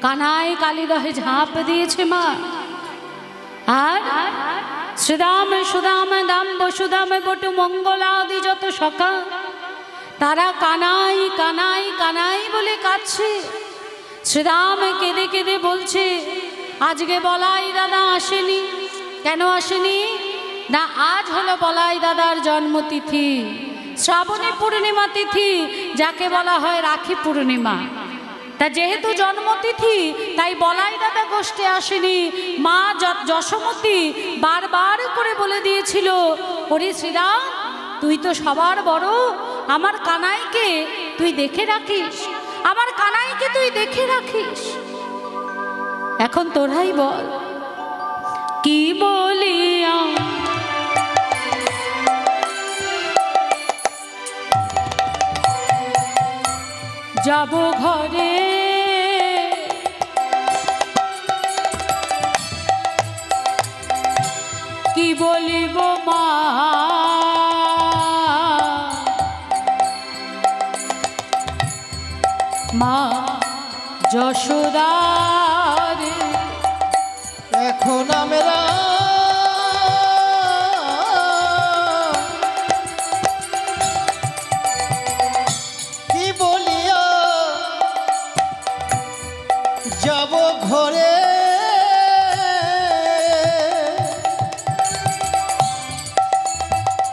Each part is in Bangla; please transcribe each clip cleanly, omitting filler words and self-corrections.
কানাই কালীদহে ঝাঁপ দিয়েছে মা। আর শ্রীরাম সুদাম দাম বসুদাম বটু মঙ্গলাদি যত সখা তারা কানাই কানাই কানাই বলে কাঁদছে। শ্রীরাম কেঁদে কেঁদে বলছে, আজকে বলাই দাদা আসেনি। কেন আসেনি না? আজ হলো বলাই দাদার জন্মতিথি, শ্রাবণী পূর্ণিমা তিথি, যাকে বলা হয় রাখি পূর্ণিমা। তা যেহেতু জন্মতিথি তাই বলাই দাদা গোষ্ঠী আসেনি। মা যশোমতী বারবার করে বলে দিয়েছিল, ওরে শ্রীরাম তুই তো সবার বড়, আমার কানাইকে তুই দেখে রাখিস, আমার কানাইকে তুই দেখে রাখিস। এখন তোরাই বল কি বলিয়া যাব ঘরে, কি বলিব মা মা যশোদার। এখন আমরা কি বলিয়া যাব ঘরে,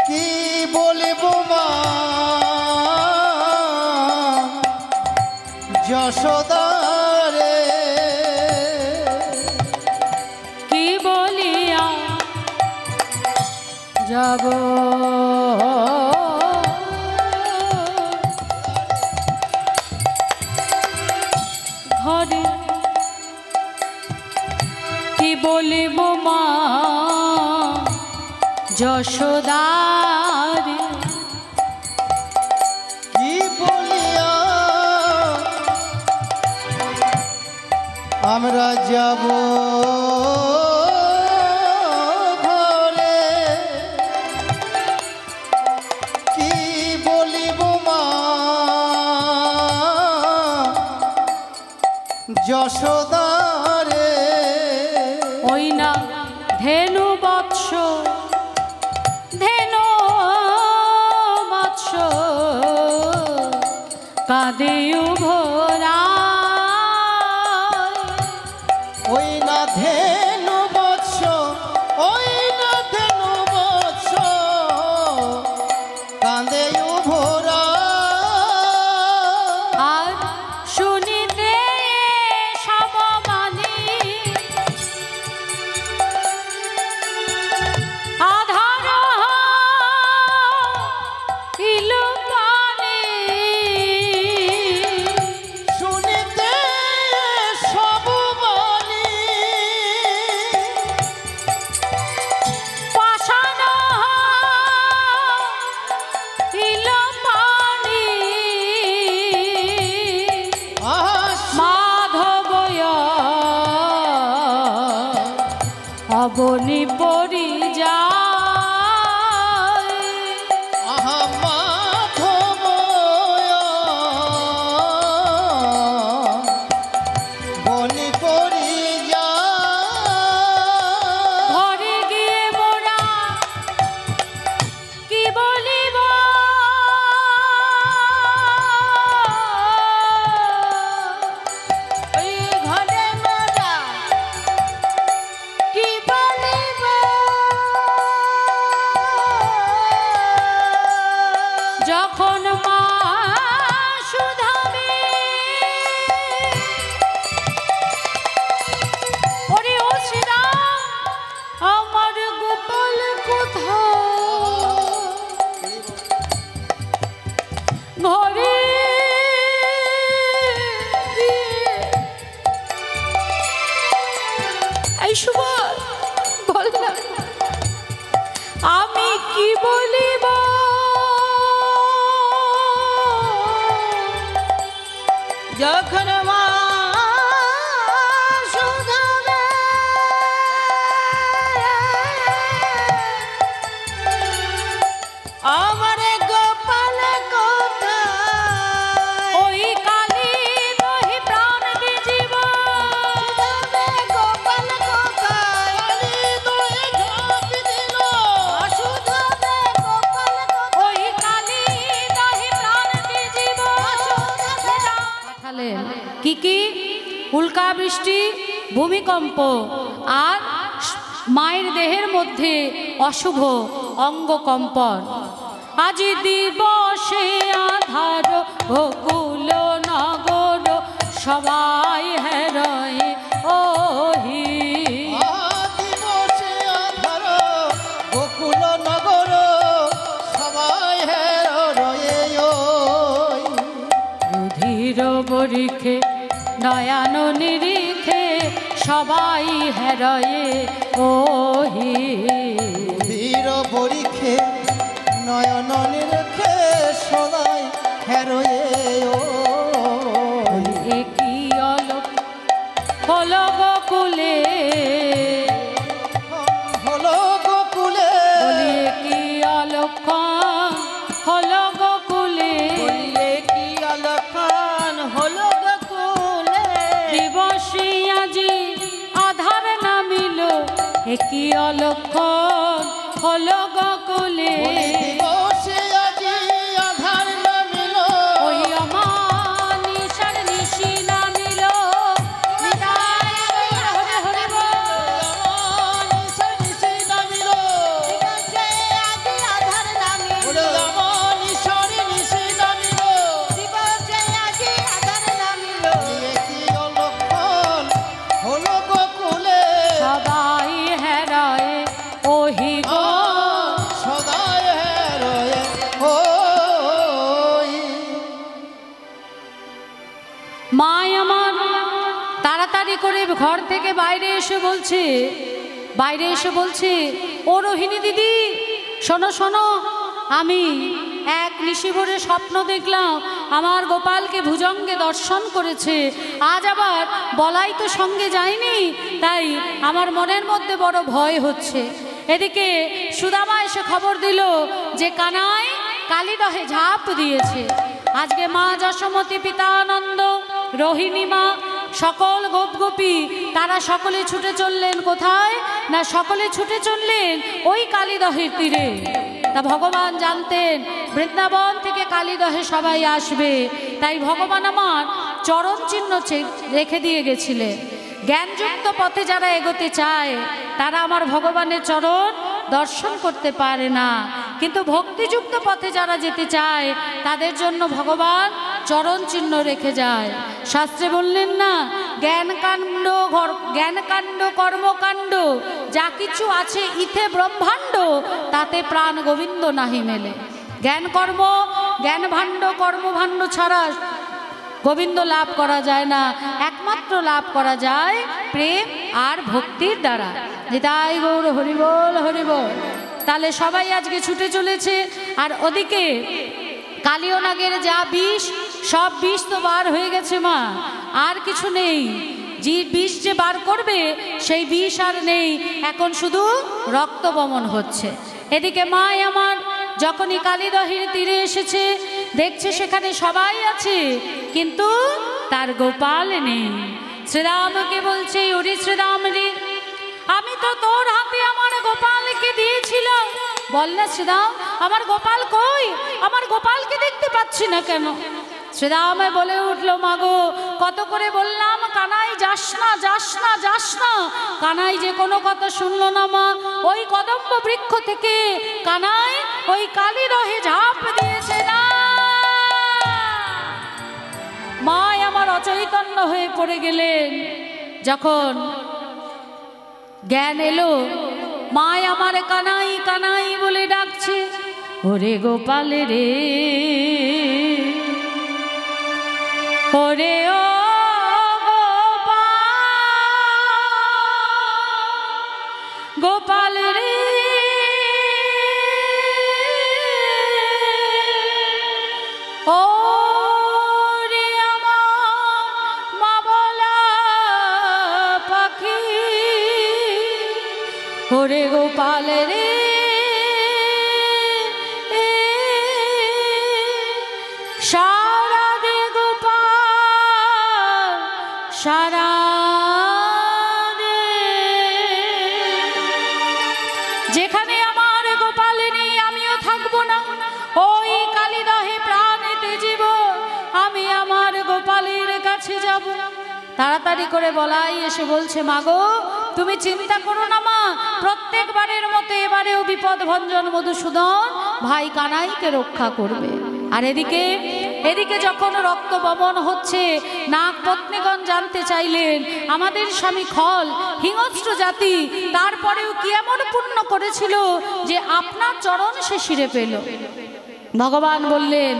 কি বলিব মা যশোদারে, কি বলিয়া যাব ঘরে, কি বলিব মা যশোদারে। কি বলিয়া আমরা যাব ঘরে, কি বলিব মা যশোদারে। ওই না ধেনু বৎস, ধেনু বৎস কাঁদে ভোরা, ওই না ধেনু বৎস, ওই না ধেনু বৎস কাঁদে ভোরা। আর শুনিতে সমমানি আধার ইলু পানি, শুনিতে সব বাণী পাষাণ ইলু পানি, মাধবয় অবনি পরি যায়। আহা মাধবয় বনি পরি যায়। ঘরে গিয়ে মোরা কি বলিব ওই ঘরে মোরা কি বলিব, যখন মা শুধাবে ওরে ও শ্রীরাম আমার গোপাল কোথায়, ঘরে এই সুবল বল না আমি কি বলিব, যখন মা শুধাবে আমার গোপাল কোথায়, ওই কালী দহি প্রাণ দি জীবন কি উল্কা বৃষ্টি, ভূমিকম্প আর মায়ের দেহের মধ্যে অশুভ অঙ্গকম্পন। আজি দিবসে আধার গোকুল নগর সবাই হেরয় ওহি। দিবসে আধার গোকুল নগর সবাই হেরয়ে ওই। রুধির বরিখে নয়ন নিরিখে সবাই হেরয়ে ওহি। বীর পরীক্ষে নয়ন নিরখে সদাই হেরয়ে ওই। একই অলোক হলো গোকুলে, হলো গোকুলে, বলি কি অলক্ষণ হলো গোকুলে, কি অলক্ষণ হলো গোকুলে। দিবসে আজি আধার নামিল, একই অলক্ষণ হলো গোকুলে। দিবসে আজি আধার নামিল, ওই আমার নিশার নিশি নামিল, বিদায় হরে হরে বল। নিশার নিশি নামিল, দিবসে আজি আধার নামিল, ওরে আমার নিশার নিশি নামিল। দিবসে আজি আধার নামিল, কি অলক্ষণ হলো গোকুলে, সবাই হেরায় ওহি গো। সদাই হেরয়ে ওই। মায় আমার তাড়াতাড়ি করে ঘর থেকে বাইরে এসে বলছে, ও রোহিণী দিদি শোনো শোনো, আমি এক নিশিভরে স্বপ্ন দেখলাম আমার গোপালকে ভুজঙ্গে দর্শন করেছে। আজ আবার বলাই তো সঙ্গে যায়নি, তাই আমার মনের মধ্যে বড় ভয় হচ্ছে। এদিকে সুদামা এসে খবর দিল যে কানাই কালীদহে ঝাঁপ দিয়েছে। আজকে মা যশোমতী, পিতানন্দ, রোহিণী মা, সকল গোপগোপী তারা সকলে ছুটে চললেন কোথায় না, সকলে ছুটে চললেন ওই কালীদহের তীরে। তা ভগবান জানতেন বৃন্দাবন থেকে কালীদহে সবাই আসবে, তাই ভগবান আমার চরণ চিহ্ন রেখে দিয়ে গেছিলেন। জ্ঞানযুক্ত পথে যারা এগোতে চায় তারা আমার ভগবানের চরণ দর্শন করতে পারে না, কিন্তু ভক্তিযুক্ত পথে যারা যেতে চায় তাদের জন্য ভগবান চরণ চিহ্ন রেখে যায়। শাস্ত্রে বললেন না, জ্ঞানকাণ্ড কর্মকাণ্ড যা কিছু আছে ইথে ব্রহ্মাণ্ড, তাতে প্রাণ গোবিন্দ নাহি মেলে। জ্ঞান কর্ম, জ্ঞান ভাণ্ড, কর্মভাণ্ড ছাড়া গোবিন্দ লাভ করা যায় না, একমাত্র লাভ করা যায় প্রেম আর ভক্তির দ্বারা। নিতাই গৌর হরিবোল হরিবোল। তাহলে সবাই আজকে ছুটে চলেছে, আর ওদিকে কালিয়নাগের যা বিষ, সব বিষ তো বার হয়ে গেছে মা, আর কিছু নেই। যে বিষ যে বার করবে সেই বিষ আর নেই, এখন শুধু রক্ত বমন হচ্ছে। এদিকে মায় আমার যখনই কালীদহের তীরে এসেছে, দেখছে সেখানে সবাই আছে, কিন্তু তার গোপাল নেই। শ্রীরামকে বলছে, ওরে শ্রীরাম রে, আমি তো তোর হাতে আমার গোপালকে দিয়েছিলাম, বল না শ্রীরাম আমার গোপাল কই, আমার গোপালকে দেখতে পাচ্ছি না কেন? শ্রীরামে বলে উঠল, মাগো কত করে বললাম কানাই যাস না যাস না যাস না, কানাই যে কোনো কথা শুনলো না মা। ওই কদম্ব বৃক্ষ থেকে কানাই ওই কালীদহে ঝাঁপ দিয়েছে না। মায় আমার অচৈতন্য হয়ে পড়ে গেলেন। যখন জ্ঞান এলো, মায় আমার কানাই কানাই বলে ডাকছে, ওরে গোপাল রে, ওরে ও গোপাল রে, ও রে আমার মা বলা পাখি, ওরে গোপাল রে, সারা দে গোপাল সারা দে। যেখানে আমার গোপাল নেই আমিও থাকবো না, ওই কালীদহে প্রাণেতে জীব, আমি আমার গোপালের কাছে যাব। তাড়াতাড়ি করে বলাই এসে বলছে, মাগো তুমি চিন্তা করো না মা, প্রত্যেকবারের মতো এবারেও বিপদ ভঞ্জন মধুসূদন ভাই কানাইকে রক্ষা করবে। আর এদিকে যখন রক্ত বমন হচ্ছে, নাগ পত্নীগণ জানতে চাইলেন আমাদের স্বামী খল হিংস্র জাতি, তারপরেও কি এমন পুণ্য করেছিল যে আপনার চরণ সে শিরে পেল। ভগবান বললেন,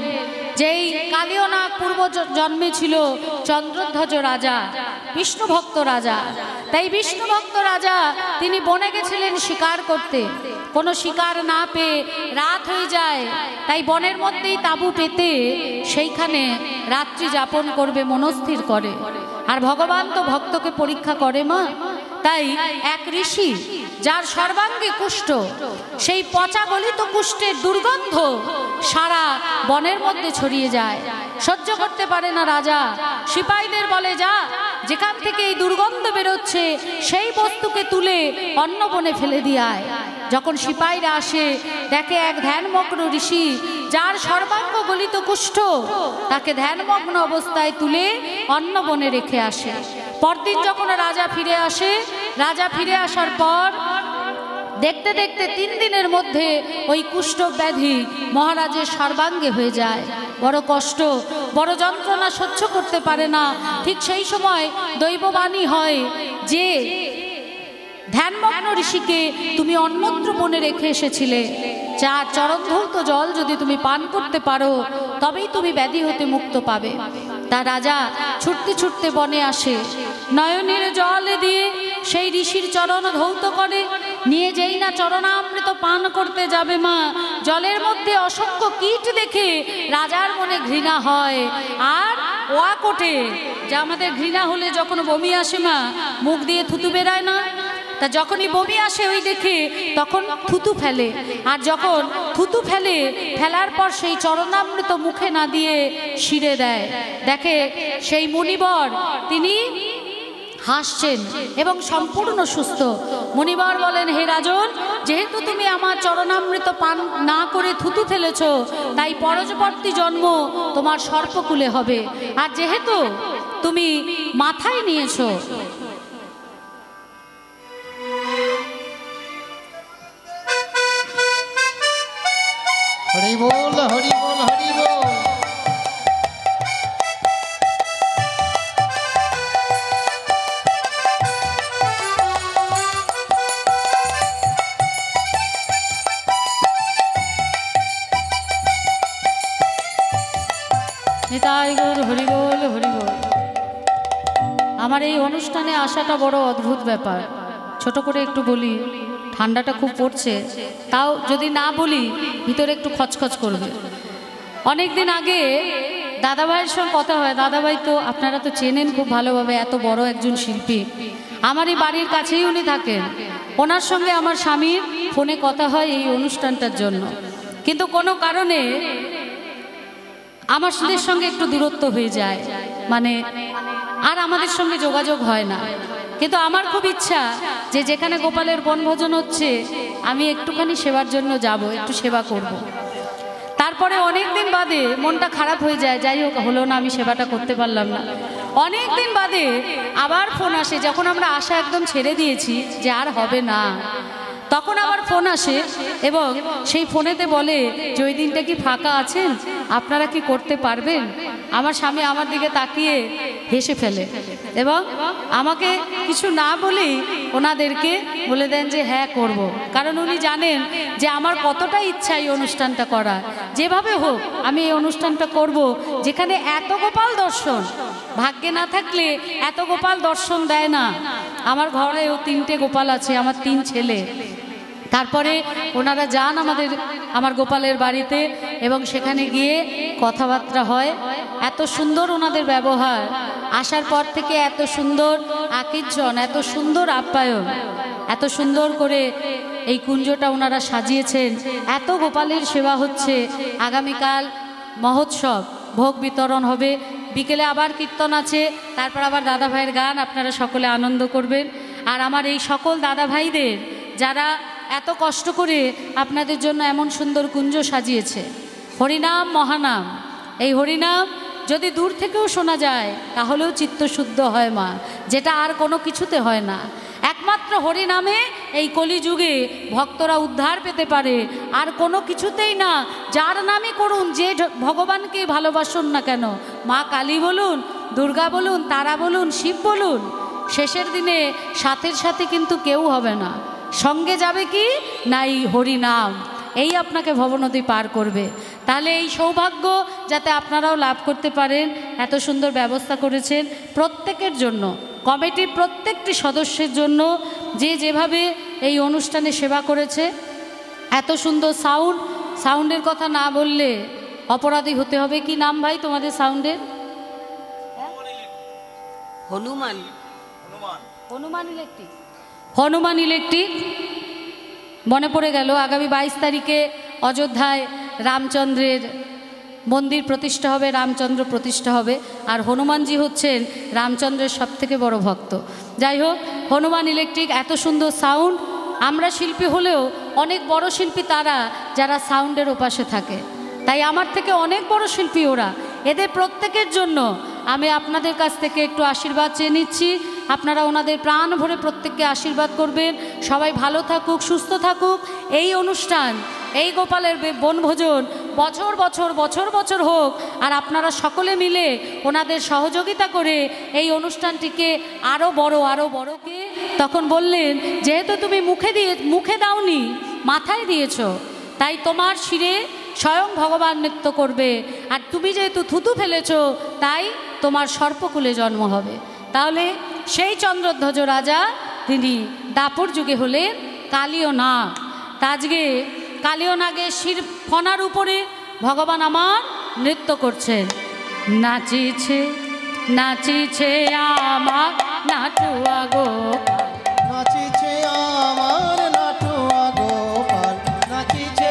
যেই কালীয় নাগ পূর্ব জন্মে ছিল চন্দ্রধ্বজ রাজা, বিষ্ণু ভক্ত রাজা। তাই বিষ্ণু ভক্ত রাজা তিনি বনে গেছিলেন শিকার করতে, কোনো শিকার না পেয়ে রাত হয়ে যায়, তাই বনের মধ্যেই তাঁবু পেতে সেইখানে রাত্রি যাপন করবে মনস্থির করে। আর ভগবান তো ভক্তকে পরীক্ষা করে মা। তাই এক ঋষি যার সর্বাঙ্গে কুষ্ঠ, সেই পচা গলিত কুষ্ঠের দুর্গন্ধ সারা বনের মধ্যে ছড়িয়ে যায়। সহ্য করতে পারে না রাজা, সিপাহীদের বলে, যা যেখান থেকে এই দুর্গন্ধ বেরোচ্ছে সেই বস্তুকে তুলে অন্য বনে ফেলে দিয়ে আয়। যখন সিপাহীরা আসে, দেখে এক ধ্যানমগ্ন ঋষি যার সর্বাঙ্গ গলিত কুষ্ঠ, তাকে ধ্যানমগ্ন অবস্থায় তুলে অন্য বনে রেখে আসে। পরদিন যখন রাজা ফিরে আসে, রাজা ফিরে আসার পর দেখতে দেখতে 3 দিনের মধ্যে ওই কুষ্ঠ ব্যাধি মহারাজের সর্বাঙ্গে হয়ে যায়। বড় কষ্ট, বড় যন্ত্রণা সহ্য করতে পারে না। ঠিক সেই সময় দৈববাণী হয় যে ধ্যানমগ্ন ঋষিকে তুমি অন্যত্র বনে রেখে এসেছিলে, যার চরণধৌত জল যদি তুমি পান করতে পারো তবেই তুমি ব্যাধি হতে মুক্ত পাবে। তা রাজা ছুটতে ছুটতে বনে আসে, নয়নের জল দিয়ে সেই ঋষির চরণ ধৌত করে নিয়ে, যেই না চরণামৃত পান করতে যাবে মা, জলের মধ্যে অসংখ্য কীট দেখে রাজার মনে ঘৃণা হয়। আর ওয়া কোটে, যা আমাদের ঘৃণা হলে যখন বমি আসে মা, মুখ দিয়ে থুতু বেরায় না, তা যখনই বমি আসে ওই দেখে তখন থুতু ফেলে। আর যখন থুতু ফেলার পর সেই চরণামৃত মুখে না দিয়ে শিরে দেয়, দেখে সেই মুনিবর তিনি হাসছেন এবং সম্পূর্ণ সুস্থ। মুনিবর বলেন, হে রাজন, যেহেতু তুমি আমার চরণামৃত পান না করে থুতু ফেলেছ, তাই পরবর্তী জন্ম তোমার সর্পকুলে হবে। আর যেহেতু তুমি মাথায় নিয়েছো, হরি বল, হরি বল, হরি বল। নিতাই গৌর হরি বল, হরি বল। আমার এই অনুষ্ঠানে আসাটা বড় অদ্ভুত ব্যাপার। ছোট করে একটু বলি, ঠান্ডাটা খুব পড়ছে, তাও যদি না বলি ভিতরে একটু খচখচ করবে। অনেক দিন আগে দাদাভাইয়ের সঙ্গে কথা হয়। দাদাভাই তো আপনারা তো চেনেন খুব ভালোভাবে, এত বড় একজন শিল্পী, আমারই বাড়ির কাছেই উনি থাকেন। ওনার সঙ্গে আমার স্বামীর ফোনে কথা হয় এই অনুষ্ঠানটার জন্য, কিন্তু কোনো কারণে আমার সঙ্গে একটু দূরত্ব হয়ে যায়, মানে আর আমাদের সঙ্গে যোগাযোগ হয় না। কিন্তু আমার খুব ইচ্ছা যে যেখানে গোপালের বনভোজন হচ্ছে আমি একটুখানি সেবার জন্য যাব, একটু সেবা করব। তারপরে অনেক দিন বাদে মনটা খারাপ হয়ে যায়, যাই হোক হলো না, আমি সেবাটা করতে পারলাম না। অনেক দিন বাদে আবার ফোন আসে, যখন আমরা আশা একদম ছেড়ে দিয়েছি যে আর হবে না, তখন আবার ফোন আসে এবং সেই ফোনেতে বলে যে ওই দিনটা কি ফাঁকা আছেন, আপনারা কি করতে পারবেন। আমার স্বামী আমার দিকে তাকিয়ে হেসে ফেলে এবং আমাকে কিছু না বলেই ওনাদেরকে বলে দেন যে হ্যাঁ করব। কারণ উনি জানেন যে আমার কতটা ইচ্ছা এই অনুষ্ঠানটা করার, যেভাবে হোক আমি এই অনুষ্ঠানটা করব, যেখানে এত গোপাল দর্শন, ভাগ্যে না থাকলে এত গোপাল দর্শন দেয় না। আমার ঘরেও 3টে গোপাল আছে, আমার 3 ছেলে। তারপরে ওনারা যান আমার গোপালের বাড়িতে এবং সেখানে গিয়ে কথাবার্তা হয়। এত সুন্দর ওনাদের ব্যবহার, আসার পর থেকে এত সুন্দর আকির্জন, এত সুন্দর আপ্যায়ন, এত সুন্দর করে এই কুঞ্জটা ওনারা সাজিয়েছেন। এত গোপালের সেবা হচ্ছে। আগামীকাল মহোৎসব, ভোগ বিতরণ হবে, বিকেলে আবার কীর্তন আছে, তারপর আবার দাদাভাইয়ের গান, আপনারা সকলে আনন্দ করবেন। আর আমার এই সকল দাদাভাইদের যারা এত কষ্ট করে আপনাদের জন্য এমন সুন্দর কুঞ্জ সাজিয়েছে, হরিনাম মহানাম, এই হরিনাম যদি দূর থেকেও শোনা যায় তাহলেও চিত্ত শুদ্ধ হয় মা, যেটা আর কোনো কিছুতে হয় না। একমাত্র হরিনামে এই কলিযুগে ভক্তরা উদ্ধার পেতে পারে, আর কোনো কিছুতেই না। যার নামই করুন, যে ভগবানকে ভালোবাসুন না কেন, মা কালী বলুন, দুর্গা বলুন, তারা বলুন, শিব বলুন, শেষের দিনে সাথের সাথে কিন্তু কেউ হবে না। সঙ্গে যাবে কি না এই হরিনাম, এই আপনাকে ভবনদী পার করবে। তাহলে এই সৌভাগ্য যাতে আপনারাও লাভ করতে পারেন, এত সুন্দর ব্যবস্থা করেছেন প্রত্যেকের জন্য, কমিটির প্রত্যেকটি সদস্যের জন্য, যে যেভাবে এই অনুষ্ঠানে সেবা করেছে। এত সুন্দর সাউন্ডের কথা না বললে অপরাধী হতে হবে। কি নাম ভাই তোমাদের সাউন্ডের? হনুমান ইলেকট্রিক। মনে পড়ে গেল আগামী 22 তারিখে অযোধ্যায় রামচন্দ্রের মন্দির প্রতিষ্ঠা হবে, রামচন্দ্র প্রতিষ্ঠা হবে, আর হনুমানজি হচ্ছেন রামচন্দ্রের সবথেকে বড় ভক্ত। যাই হোক, হনুমান ইলেকট্রিক এত সুন্দর সাউন্ড। আমরা শিল্পী হলেও অনেক বড় শিল্পী তারা যারা সাউন্ডের ওপাশে থাকে, তাই আমার থেকে অনেক বড় শিল্পী ওরা। এদের প্রত্যেকের জন্য আমি আপনাদের কাছ থেকে একটু আশীর্বাদ চেয়ে নিচ্ছি। আপনারা ওনাদের প্রাণ ভরে প্রত্যেককে আশীর্বাদ করবেন, সবাই ভালো থাকুক, সুস্থ থাকুক। এই অনুষ্ঠান, এই গোপালের বনভোজন বছর বছর বছর বছর হোক, আর আপনারা সকলে মিলে ওনাদের সহযোগিতা করে এই অনুষ্ঠানটিকে আরও বড়কে তখন বললেন, যেহেতু তুমি মুখে দাওনি, মাথায় দিয়েছ, তাই তোমার শিরে স্বয়ং ভগবান নৃত্য করবে। আর তুমি যেহেতু থুতু ফেলেছ, তাই তোমার সর্পকুলে জন্ম হবে। তাহলে সেই চন্দ্রধ্বজ রাজা তিনি দাপর যুগে হলেন কালীয় নাগ। তা আজকে কালীয় নাগের শির ফনার উপরে ভগবান আমার নৃত্য করছেন। নাচিছে নাচিছে আমার নাটুয়া গোপাল, নাচিছে আমার নাটুয়া গোপাল, নাচিছে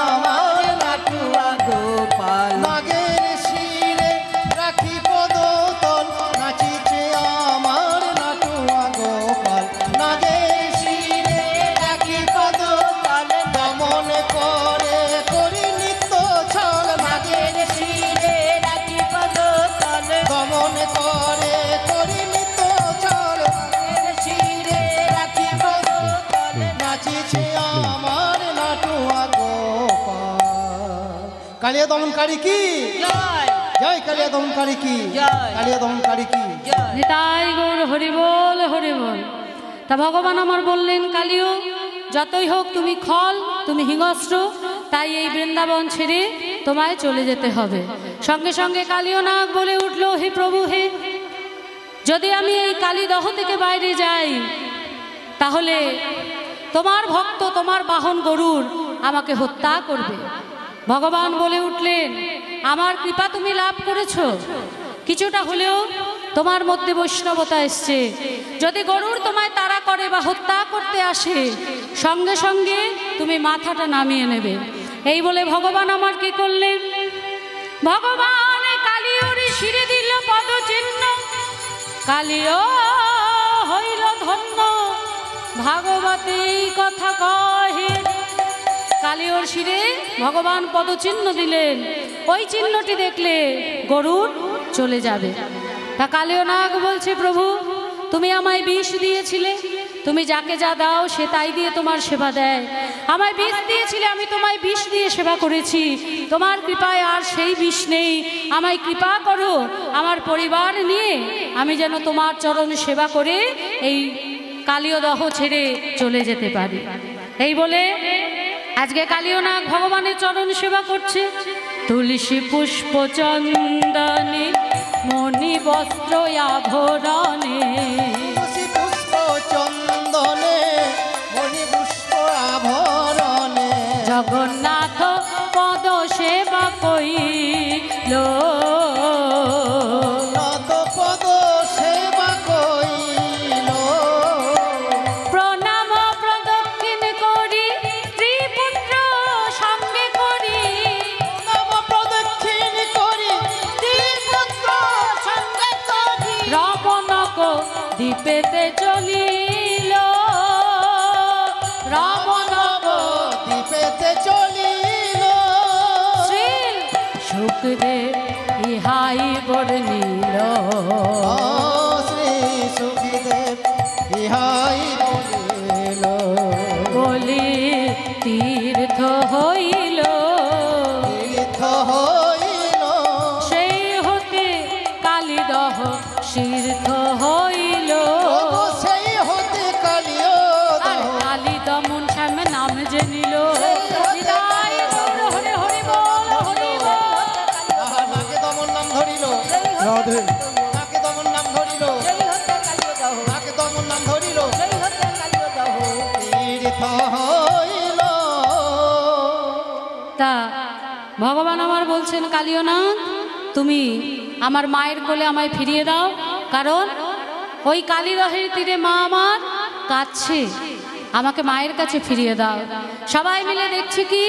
আমার নাটুয়া গোপাল। নাগের শিরে রাখি পদতল, নাচিছে আমার নাটুয়া গোপাল। নাগের শিরে রাখি পদতল, দমন করে করি নিত্য ছল। নাগের শিরে রাখি পদতল, দমন করে করি নিত্য ছল। নাগের শিরে রাখি পদতল, নাচিছে আমার নাটুয়া গোপাল। কালিয়া দমনকারী কি জয়, কালিয়া দমনকারী কি জয়, কালিয়া দমনকারী কি জয়। নিতাই গৌর হরি বল, হরি বল। তা ভগবান আমার বললেন, কালীয় যতই হোক তুমি খল, তুমি হিংস্র, তাই এই বৃন্দাবন ছেড়ে তোমায় চলে যেতে হবে। সঙ্গে সঙ্গে কালীয় নাগ বলে উঠল, হে প্রভু, হে, যদি আমি এই কালীদহ থেকে বাইরে যাই, তাহলে তোমার ভক্ত, তোমার বাহন গরুর আমাকে হত্যা করবে। ভগবান বলে উঠলেন, আমার কৃপা তুমি লাভ করেছ, কিছুটা হলেও তোমার মধ্যে বৈষ্ণবতা এসছে। যদি গরুর তোমায় তাড়া করে বা হত্যা করতে আসে, সঙ্গে সঙ্গে তুমি মাথাটা নামিয়ে নেবে। এই বলে ভগবান আমার কি করলেন, ভগবান কালীয়র শিরে দিল পদচিহ্ন, কালীয় হইল ধন্য, ভাগবতে এই কথা কহে। কালীয়র শিরে ভগবান পদচিহ্ন দিলেন, ওই চিহ্নটি দেখলে গরুর চলে যাবে। তা কালীয় নাগ বলছে, প্রভু তুমি আমায় বিষ দিয়েছিলে, তুমি যাকে যা দাও সে তাই দিয়ে তোমার সেবা দেয়। আমায় বিষ দিয়েছিলে, আমি তোমায় বিষ দিয়ে সেবা করেছি, তোমার কৃপায় আর সেই বিষ নেই। আমায় কৃপা করো, আমার পরিবার নিয়ে আমি যেন তোমার চরণ সেবা করে এই কালীয় দহ ছেড়ে চলে যেতে পারি। এই বলে আজকে কালীয় নাগ ভগবানের চরণ সেবা করছে। তুলসী পুষ্প চন্দনে মণি বস্ত্র আভরণে, তুলসী পুষ্প চন্দনে মণি পুষ্প আভরণে, জগন্নাথ পদ সেবা কইল, নাথ পদ সেবা কইল। প্রণাম প্রদক্ষিণ করি স্ত্রী পুত্র সঙ্গে করি, নাম প্রদক্ষিণ করি স্ত্রী পুত্র সঙ্গে করি, রাবণক দ্বীপেতে চলিল, রাবণক দ্বীপেতে চলিল। শ্রী সুখদেব ইহাই বর্ণিল শ্রী সুখদেব ইহাই বলিল বলি তীর্থ হইল তীর্থ হইল সেই হতে কালিদহ তীর্থ হইল সেই হতে কালিও আর কালী দমন শ্যাম নাম যে নিল হৃদয় গৌর হরে হরি বল হরি বল নাকে দমন নাম ধরিল রাধে নাকে দমন নাম ধরিল নাকে দমন নাম ধরিল তীর্থ হইল তা ভগবান আমার বলছেন কালিয়নাথ তুমি আমার মায়ের কোলে আমায় ফিরিয়ে দাও, কারণ ওই কালীদহের তীরে মা আমার কাছে, আমাকে মায়ের কাছে ফিরিয়ে দাও। সবাই মিলে দেখছি কি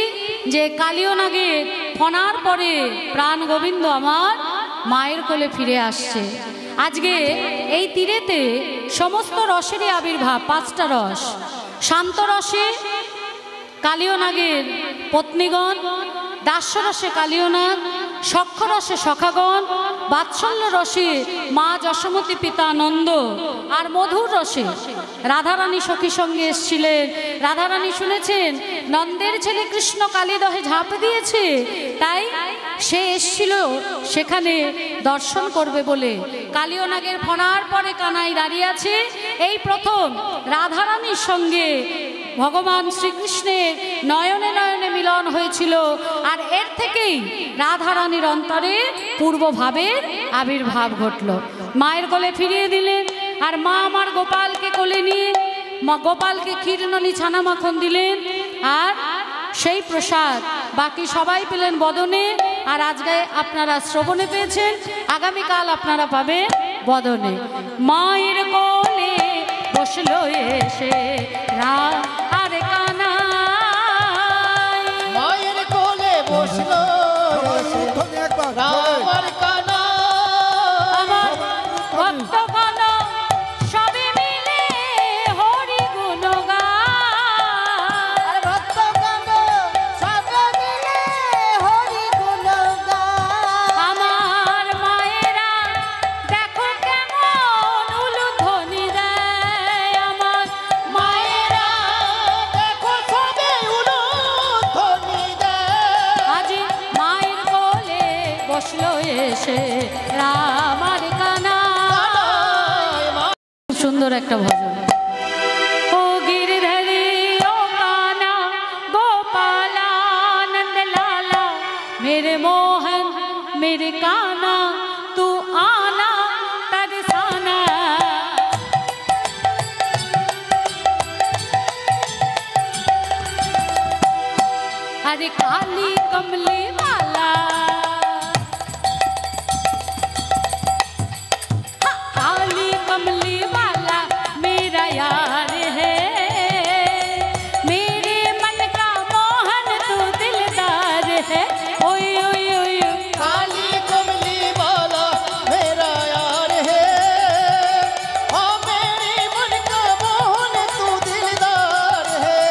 যে কালিয়নাগের ফনার পরে প্রাণ গোবিন্দ আমার মায়ের কোলে ফিরে আসছে। আজকে এই তীরেতে সমস্ত রসেরই আবির্ভাব, 5টা রস। শান্ত রসে কালিয়নাগের পত্নীগণ, দাস্যরসে কালিয়নাগ, সখ্যরসে সখাগণ, বাৎসল্য রসে মা যশোমতী পিতা নন্দ, আর মধুর রসে রাধারানী সখী সঙ্গে এসেছিলেন। রাধারানী শুনেছেন নন্দের ছেলে কৃষ্ণ কালীদহে ঝাঁপ দিয়েছে, তাই সে এসেছিল সেখানে দর্শন করবে বলে। কালিয়নাগের ফনার পরে কানাই দাঁড়িয়ে আছে। এই প্রথম রাধারানীর সঙ্গে ভগবান শ্রীকৃষ্ণের নয়নে নয়নে মিলন হয়েছিল, আর এর থেকেই রাধারানীর অন্তরে পূর্বভাবের আবির্ভাব ঘটল। মায়ের কোলে ফিরিয়ে দিলেন, আর মা আমার গোপালকে কোলে নিয়ে মা গোপালকে ক্ষীরননি ছানা মাখন দিলেন, আর সেই প্রসাদ বাকি সবাই পেলেন বদনে, আর আজকে আপনারা শ্রবণে পেয়েছেন, আগামীকাল আপনারা পাবেন বদনে। মায়ের কোলে বসলো এসে রাম আর কানাই, মায়ের কোলে বসলো রাম আর কানাই আমার ভক্তগণ সবে মিলে হরি গুণ গায়। আমার মায়েরা দেখো কেমন উলুধ্বনি দেয়, আমার মায়েরা দেখো সবে উলুধ্বনি দেয়। আজি মায়ের কোলে বসলো এসে রাম আর কানাই। খুব সুন্দর একটা ভজন। ও गिरधरी ओ काना गोपाला नंद लाला, मेरे मोहन मेरे काना तू आना तरसाना। अरे काली कमली वाला, काली कमली वाला मेरा यार है, मेरे मन का मोहन तू दिलदार है। ओए ओए ओए काली कमली वाला मेरा यार है, हाँ मेरे मन का मोहन तू दिलदार है।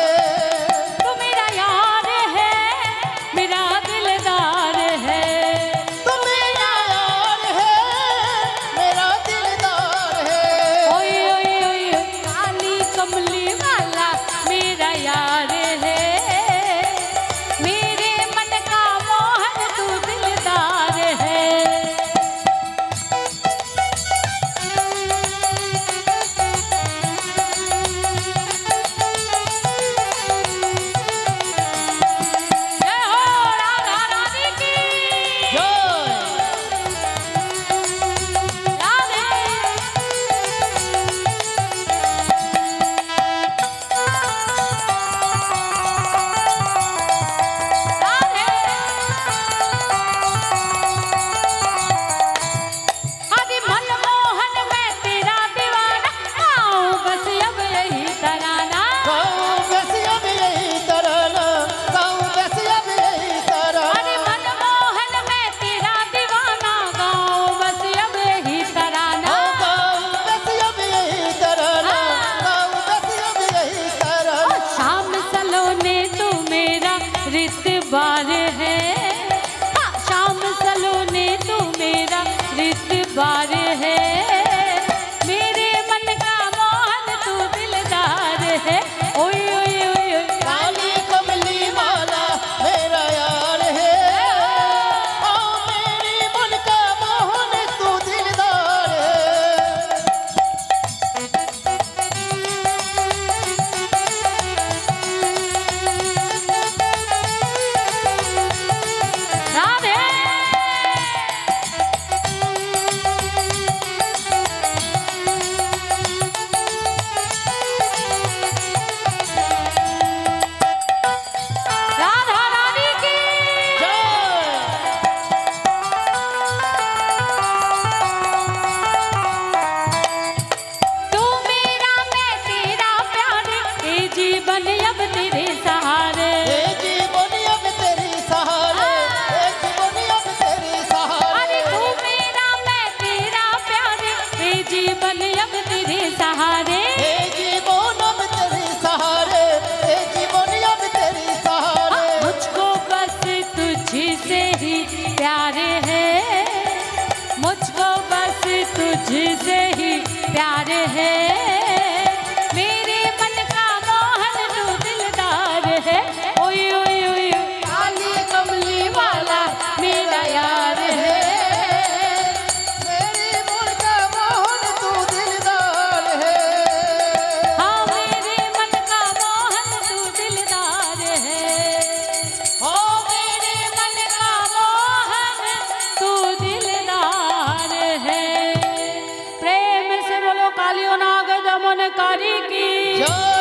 तू मेरा यार है, मेरा दिल है मेरे मन का मोहन तू दिलदार है ओए ओए ओए काली कमली वाला मेरा यार है मेरी मन का मोहन तू दिलदार है हाँ मेरे मन का मोहन तू दिलदार है ओ मेरे मन का मोहन तू दिलदार है। प्रेम से बोलो कालियो नाग दमनकारी की जय।